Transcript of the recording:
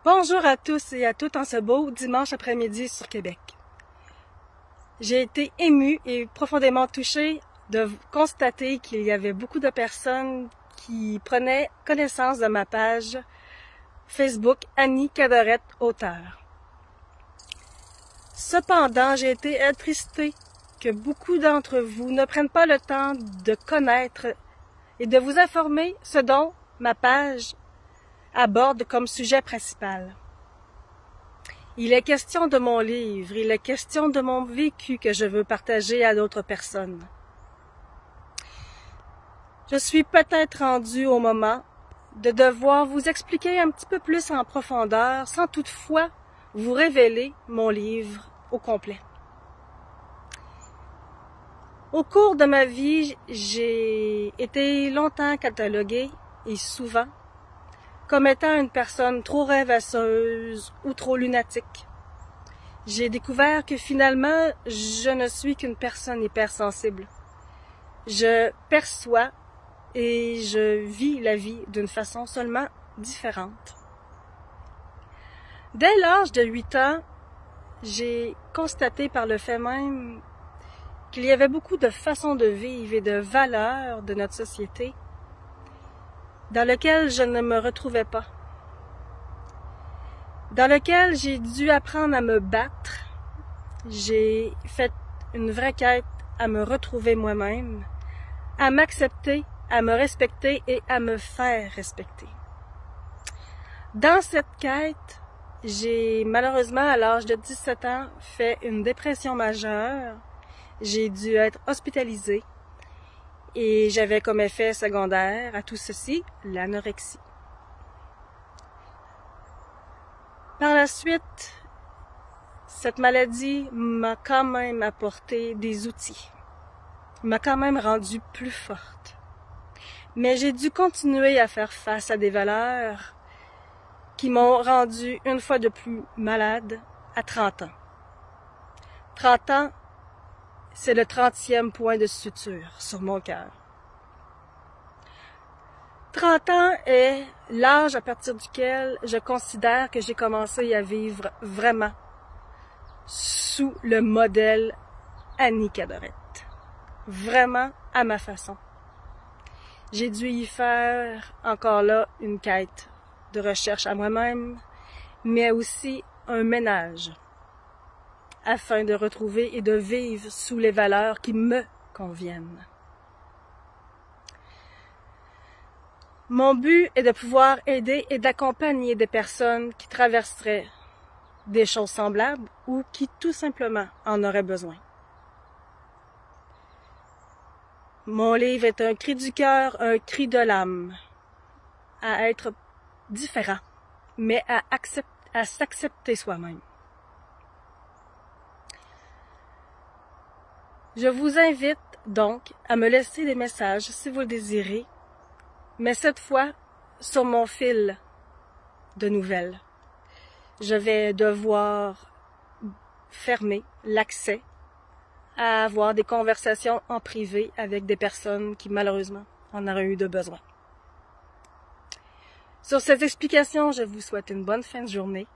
Bonjour à tous et à toutes en ce beau dimanche après-midi sur Québec. J'ai été émue et profondément touchée de constater qu'il y avait beaucoup de personnes qui prenaient connaissance de ma page Facebook Annie Cadorette Auteur. Cependant, j'ai été attristée que beaucoup d'entre vous ne prennent pas le temps de connaître et de vous informer ce dont ma page aborde comme sujet principal. Il est question de mon livre, il est question de mon vécu que je veux partager à d'autres personnes. Je suis peut-être rendue au moment de devoir vous expliquer un petit peu plus en profondeur, sans toutefois vous révéler mon livre au complet. Au cours de ma vie, j'ai été longtemps cataloguée et souvent comme étant une personne trop rêvasseuse ou trop lunatique. J'ai découvert que finalement, je ne suis qu'une personne hypersensible. Je perçois et je vis la vie d'une façon seulement différente. Dès l'âge de 8 ans, j'ai constaté par le fait même qu'il y avait beaucoup de façons de vivre et de valeurs de notre société dans lequel je ne me retrouvais pas, dans lequel j'ai dû apprendre à me battre. J'ai fait une vraie quête à me retrouver moi-même, à m'accepter, à me respecter et à me faire respecter. Dans cette quête, j'ai malheureusement à l'âge de 17 ans fait une dépression majeure. J'ai dû être hospitalisée. Et j'avais comme effet secondaire à tout ceci l'anorexie. Par la suite, cette maladie m'a quand même apporté des outils, m'a quand même rendue plus forte. Mais j'ai dû continuer à faire face à des valeurs qui m'ont rendue une fois de plus malade à 30 ans. 30 ans, c'est le 30e point de suture sur mon cœur. 30 ans est l'âge à partir duquel je considère que j'ai commencé à vivre vraiment sous le modèle Annie Cadorette. Vraiment à ma façon. J'ai dû y faire encore là une quête de recherche à moi-même, mais aussi un ménage, afin de retrouver et de vivre sous les valeurs qui me conviennent. Mon but est de pouvoir aider et d'accompagner des personnes qui traverseraient des choses semblables ou qui tout simplement en auraient besoin. Mon livre est un cri du cœur, un cri de l'âme, à être différent, mais à s'accepter soi-même. Je vous invite donc à me laisser des messages si vous le désirez, mais cette fois sur mon fil de nouvelles. Je vais devoir fermer l'accès à avoir des conversations en privé avec des personnes qui malheureusement en auraient eu de besoin. Sur cette explication, je vous souhaite une bonne fin de journée